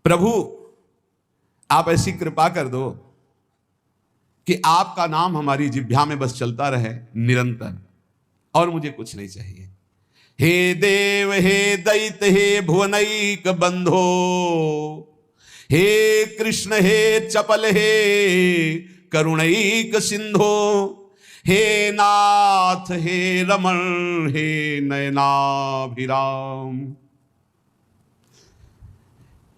प्रभु आप ऐसी कृपा कर दो कि आपका नाम हमारी जिह्वा में बस चलता रहे निरंतर, और मुझे कुछ नहीं चाहिए। हे देव हे दैत हे भुवनैक बंधो, हे कृष्ण हे चपल हे करुणैक सिंधो, हे नाथ हे रमण हे नयनाभिराम।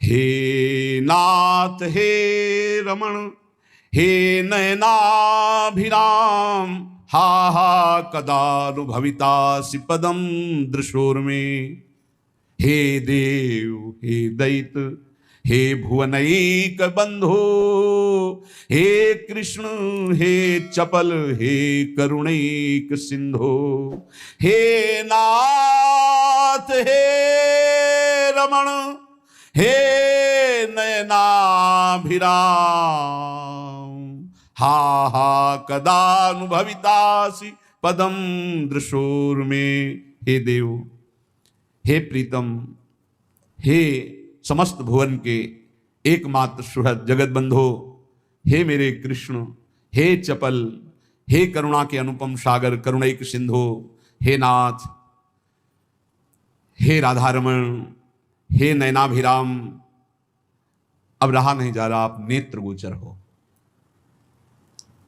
हे नाथ हे रमण हे नयनाभिराम, हा हा कदानुभवितासि पदम दृशोर्मे। हे देव हे दैत हे भुवनैक बंधो, हे कृष्ण हे चपल हे करुणैक सिंधो, हे नाथ हे रमण हे नयनाभिराम, हा हा कदानुभवितासि पदम दृशोर्मे। हे देव हे प्रीतम हे समस्त भुवन के एकमात्र सुहृद जगत बंधो, हे मेरे कृष्ण हे चपल हे करुणा के अनुपम सागर करुणैक सिंधो, हे नाथ हे राधारमण हे नयनाभिराम। अब रहा नहीं जा रहा, आप नेत्र गोचर हो।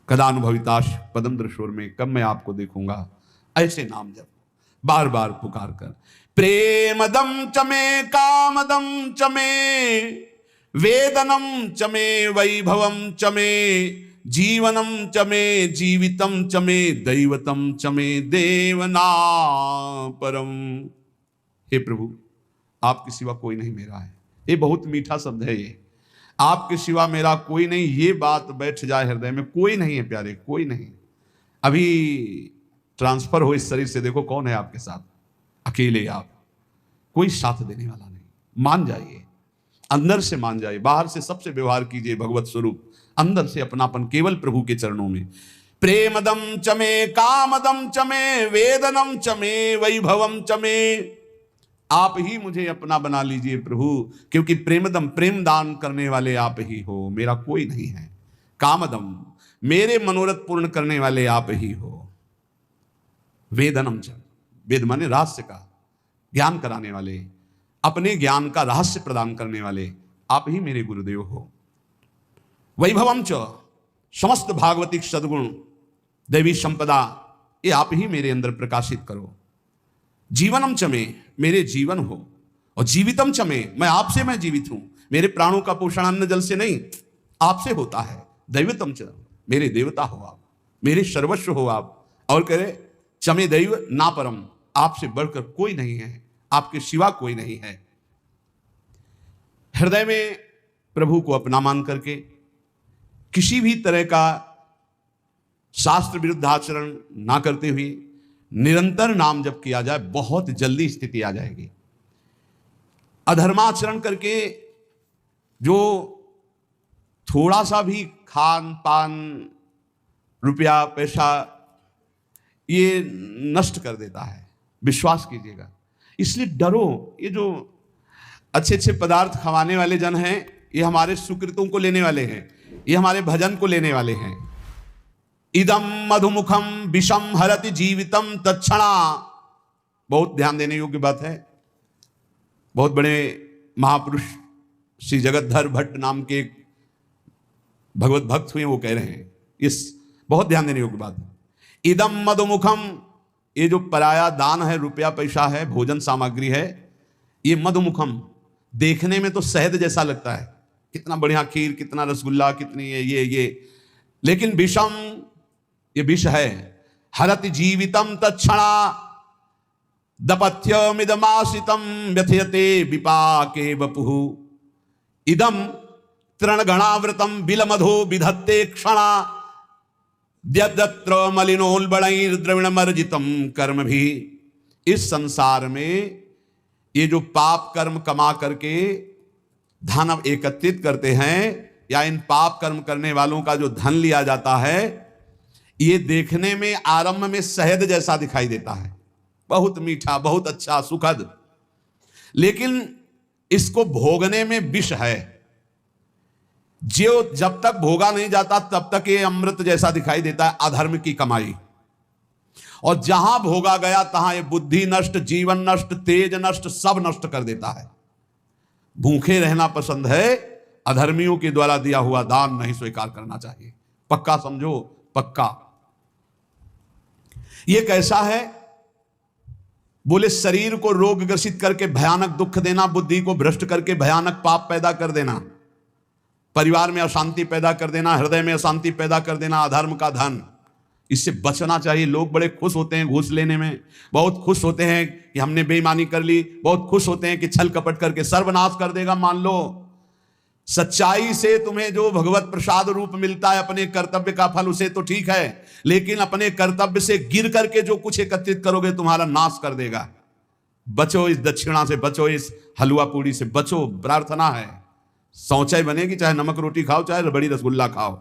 कदानुभविताश पदम दृशोर में, कब मैं आपको देखूंगा। ऐसे नाम जप बार बार पुकार कर, प्रेमदम चमे कामदम चमे वेदनम चमे वैभवम चमे जीवनम चमे जीवितम चमे दैवतम चमे देवना परम। हे प्रभु आपके सिवा कोई नहीं मेरा है। ये बहुत मीठा शब्द है, ये आपके सिवा मेरा कोई नहीं, ये बात बैठ जाए हृदय में। कोई नहीं है प्यारे, कोई नहीं। अभी ट्रांसफर हो इस शरीर से, देखो कौन है आपके साथ। अकेले आप, कोई साथ देने वाला नहीं। मान जाइए, अंदर से मान जाइए। बाहर से सबसे व्यवहार कीजिए भगवत स्वरूप, अंदर से अपनापन केवल प्रभु के चरणों में। प्रेमदम चमे कामदम चमे वेदनम चमे वैभवम चमे। आप ही मुझे अपना बना लीजिए प्रभु, क्योंकि प्रेमदम प्रेम दान करने वाले आप ही हो, मेरा कोई नहीं है। कामदम मेरे मनोरथ पूर्ण करने वाले आप ही हो। वेदनम च, वेद माने रहस्य का ज्ञान कराने वाले, अपने ज्ञान का रहस्य प्रदान करने वाले आप ही मेरे गुरुदेव हो। वैभवम च, समस्त भागवतिक सद्गुण दैवी संपदा ये आप ही मेरे अंदर प्रकाशित करो। जीवनम चमे, मेरे जीवन हो। और जीवितम चमे, मैं आपसे मैं जीवित हूं। मेरे प्राणों का पोषण अन्न जल से नहीं, आपसे होता है। दैवतम च, मेरे देवता हो आप, मेरे सर्वस्व हो आप। और कह रहे चमे दैव ना परम, आपसे बढ़कर कोई नहीं है, आपके सिवा कोई नहीं है। हृदय में प्रभु को अपना मान करके किसी भी तरह का शास्त्र विरुद्ध आचरण ना करते हुए निरंतर नाम जप किया जाए, बहुत जल्दी स्थिति आ जाएगी। अधर्माचरण करके जो थोड़ा सा भी खान पान रुपया पैसा ये नष्ट कर देता है, विश्वास कीजिएगा। इसलिए डरो। ये जो अच्छे अच्छे पदार्थ खवाने वाले जन हैं, ये हमारे सुकृतों को लेने वाले हैं, ये हमारे भजन को लेने वाले हैं। इदम मधुमुखम विषम हरति जीवितम तत्क्षणा। बहुत ध्यान देने योग्य बात है। बहुत बड़े महापुरुष श्री जगतधर भट्ट नाम के भगवत भक्त हुए, वो कह रहे हैं, इस बहुत ध्यान देने योग्य बात है। इदम मधुमुखम, ये जो पराया दान है, रुपया पैसा है, भोजन सामग्री है, ये मधुमुखम, देखने में तो शहद जैसा लगता है, कितना बढ़िया खीर, कितना रसगुल्ला, कितनी ये लेकिन विषम, ये विष है। हरति जीवितम तत्क्षणा दपथ्यमिदमासितम व्यथयते विपाके वपुः। इदम तृणगणावृतम बिलमधो विधत्ते क्षणा द्यत्र मलिनोल्बणैर्द्रविणमर्जितम कर्म भी। इस संसार में ये जो पाप कर्म कमा करके धन एकत्रित करते हैं, या इन पाप कर्म करने वालों का जो धन लिया जाता है, ये देखने में आरंभ में शहद जैसा दिखाई देता है, बहुत मीठा, बहुत अच्छा, सुखद। लेकिन इसको भोगने में विष है। जो जब तक भोगा नहीं जाता तब तक ये अमृत जैसा दिखाई देता है, अधर्म की कमाई। और जहां भोगा गया तहां ये बुद्धि नष्ट, जीवन नष्ट, तेज नष्ट, सब नष्ट कर देता है। भूखे रहना पसंद है, अधर्मियों के द्वारा दिया हुआ दान नहीं स्वीकार करना चाहिए। पक्का समझो, पक्का। ये कैसा है? बोले शरीर को रोग ग्रसित करके भयानक दुख देना, बुद्धि को भ्रष्ट करके भयानक पाप पैदा कर देना, परिवार में अशांति पैदा कर देना, हृदय में अशांति पैदा कर देना, अधर्म का धन। इससे बचना चाहिए। लोग बड़े खुश होते हैं घूस लेने में, बहुत खुश होते हैं कि हमने बेईमानी कर ली, बहुत खुश होते हैं कि छल कपट करके सर्वनाश कर देगा। मान लो सच्चाई से तुम्हें जो भगवत प्रसाद रूप मिलता है अपने कर्तव्य का फल, उसे तो ठीक है, लेकिन अपने कर्तव्य से गिर करके जो कुछ एकत्रित करोगे तुम्हारा नाश कर देगा। बचो इस दक्षिणा से, बचो इस हलवा पूड़ी से, बचो। प्रार्थना है शौचाई बनेगी, चाहे नमक रोटी खाओ, चाहे रबड़ी रसगुल्ला खाओ।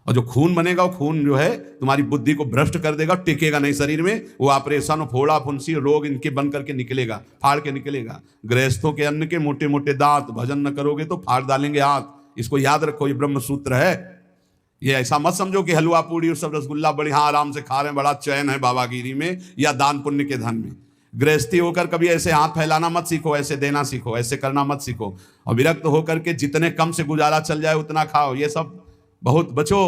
और जो खून बनेगा वो खून जो है तुम्हारी बुद्धि को भ्रष्ट कर देगा, टिकेगा नहीं शरीर में। वो ऑपरेशन, फोड़ा फुंसी, रोग इनके बन करके निकलेगा, फाड़ के निकलेगा। गृहस्थों के अन्न के मोटे मोटे दांत, भजन न करोगे तो फाड़ डालेंगे हाथ। इसको याद रखो, ये ब्रह्म सूत्र है। ये ऐसा मत समझो कि हलवा पूड़ी और सब रसगुल्ला बढ़िया आराम से खा रहे हैं, बड़ा चैन है बाबागिरी में या दान पुण्य के धन में। गृहस्थी होकर कभी ऐसे हाथ फैलाना मत सीखो, ऐसे देना सीखो, ऐसे करना मत सीखो। और विरक्त होकर के जितने कम से गुजारा चल जाए उतना खाओ। ये सब बहुत बचो।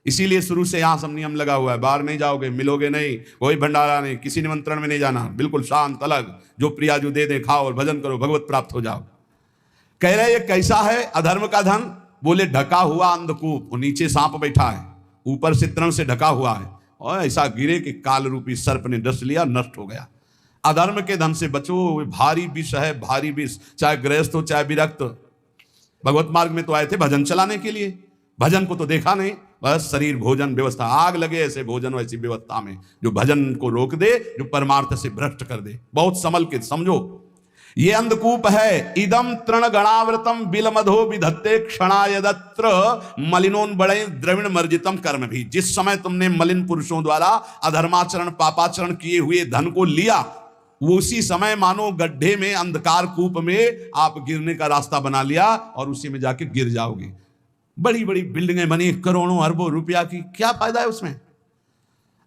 इसीलिए शुरू से यहां सब नियम लगा हुआ है। बाहर नहीं जाओगे, मिलोगे नहीं, कोई भंडारा नहीं, किसी निमंत्रण में नहीं जाना, बिल्कुल शांत अलग, जो प्रिया जो दे दे खाओ और भजन करो, भगवत प्राप्त हो जाओ। कह रहे ये कैसा है अधर्म का धन? बोले ढका हुआ अंधकूप, नीचे सांप बैठा है, ऊपर से तृण से ढका हुआ है, और ऐसा गिरे कि काल रूपी सर्प ने डस लिया, नष्ट हो गया। अधर्म के धन से बचो, भारी विष है, भारी विष। चाहे गृहस्थ हो चाहे विरक्त। भगवत मार्ग में तो आए थे भजन चलाने के लिए, भजन को तो देखा नहीं, बस शरीर भोजन व्यवस्था। आग लगे ऐसे भोजन वैसी व्यवस्था में, जो भजन को रोक दे, जो परमार्थ से भ्रष्ट कर दे। बहुत संभल के समझो। ये अंधकूप है। इदम तृण गणावृतम बिलमधो विधत्ते क्षणायदत्र मलिनोन बड़े द्रविण मर्जितम कर्म भी। जिस समय तुमने मलिन पुरुषों द्वारा अधर्माचरण पापाचरण किए हुए धन को लिया, वो उसी समय मानो गड्ढे में, अंधकार कूप में आप गिरने का रास्ता बना लिया और उसी में जाके गिर जाओगे। बड़ी बड़ी बिल्डिंगें बनी करोड़ों अरबों रुपया की, क्या फायदा है उसमें?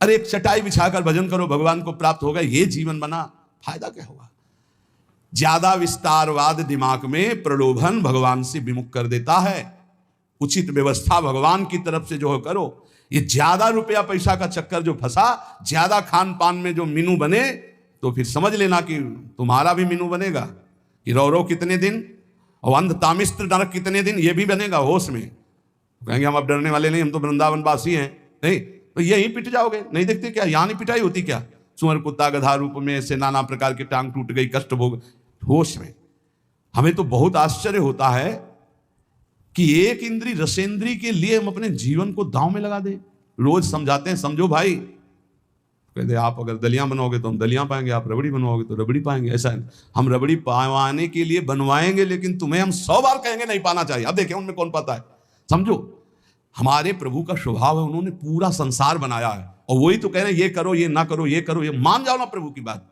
अरे एक चटाई बिछाकर भजन करो, भगवान को प्राप्त होगा, ये जीवन बना, फायदा क्या होगा? ज्यादा विस्तारवाद दिमाग में प्रलोभन भगवान से विमुख कर देता है। उचित व्यवस्था भगवान की तरफ से जो करो। ये ज्यादा रुपया पैसा का चक्कर जो फंसा, ज्यादा खान पान में जो मीनू बने, तो फिर समझ लेना कि तुम्हारा भी मीनू बनेगा कि रौ कितने दिन और अंध तामिस्त्र नरक कितने दिन, ये भी बनेगा होश में। कहेंगे हम अब डरने वाले नहीं, हम तो वृंदावन वासी हैं। नहीं तो यहीं पिट जाओगे। नहीं देखते क्या यहाँ नहीं पिटाई होती क्या? सुअर कुत्ता गधा रूप में ऐसे नाना प्रकार के टांग टूट गई, कष्ट भोग होश में। हमें तो बहुत आश्चर्य होता है कि एक इंद्री रसेंद्री के लिए हम अपने जीवन को दांव में लगा दे। रोज समझाते हैं, समझो भाई, कहते आप अगर दलियां बनवाओगे तो हम दलियां पाएंगे, आप रबड़ी बनवाओगे तो रबड़ी पाएंगे। ऐसा है, हम रबड़ी पावाने के लिए बनवाएंगे, लेकिन तुम्हें हम 100 बार कहेंगे नहीं पाना चाहिए। अब देखें उनमें कौन पाता है। समझो, हमारे प्रभु का स्वभाव है, उन्होंने पूरा संसार बनाया है, और वही तो कह रहे हैं ये करो, ये ना करो, ये करो, ये मान जाओ ना प्रभु की बात,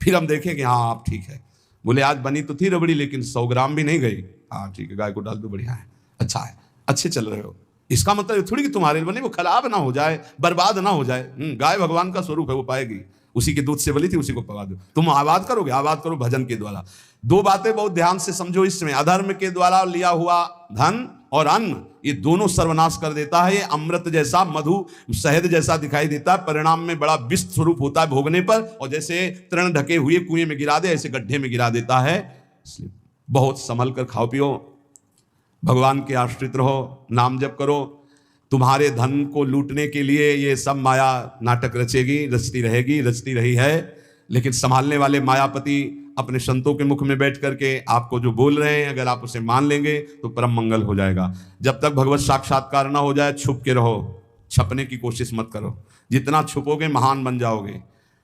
फिर हम देखें कि हाँ आप ठीक है। बोले आज बनी तो थी रबड़ी, लेकिन 100 ग्राम भी नहीं गई। हाँ ठीक है, गाय को डाल दो, बढ़िया है, अच्छा है, अच्छे चल रहे हो। इसका मतलब थोड़ी कि तुम्हारे बने वो खराब ना हो जाए, बर्बाद ना हो जाए। गाय भगवान का स्वरूप है, वो पाएगी। उसी के दूध से बनी थी, उसी को पका दो। तुम आबाद करोगे, आबाद करो भजन के द्वारा। दो बातें बहुत ध्यान से समझो इसमें। अधर्म के द्वारा लिया हुआ धन और अन्न, ये दोनों सर्वनाश कर देता है। ये अमृत जैसा, मधु शहद जैसा दिखाई देता है, परिणाम में बड़ा विष स्वरूप होता है भोगने पर। और जैसे तृण ढके हुए कुएं में गिरा दे, ऐसे गड्ढे में गिरा देता है। इसलिए बहुत संभल कर खाओ पियो, भगवान के आश्रित रहो, नाम जप करो। तुम्हारे धन को लूटने के लिए ये सब माया नाटक रचेगी, रचती रहेगी, रचती रही है। लेकिन संभालने वाले मायापति अपने संतों के मुख में बैठ करके आपको जो बोल रहे हैं, अगर आप उसे मान लेंगे तो परम मंगल हो जाएगा। जब तक भगवत साक्षात्कार ना हो जाए छुप के रहो, छपने की कोशिश मत करो। जितना छुपोगे महान बन जाओगे।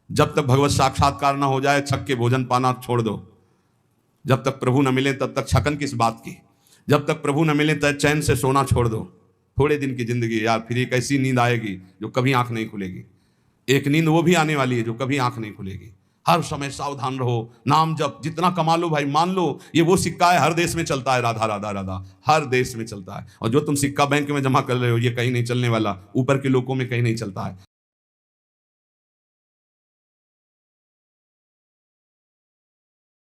जब तक भगवत साक्षात्कार ना हो जाए छक के भोजन पाना छोड़ दो। जब तक प्रभु न मिले तब तक छकन किस बात की। जब तक प्रभु न मिले तब चैन से सोना छोड़ दो। थोड़े दिन की जिंदगी यार, फिर एक ऐसी नींद आएगी जो कभी आंख नहीं खुलेगी। एक नींद वो भी आने वाली है जो कभी आंख नहीं खुलेगी। हर समय सावधान रहो, नाम जप जितना कमा लो भाई, मान लो ये वो सिक्का है, हर देश में चलता है, राधा राधा राधा, हर देश में चलता है। और जो तुम सिक्का बैंक में जमा कर रहे हो ये कहीं नहीं चलने वाला, ऊपर के लोगों में कहीं नहीं चलता है।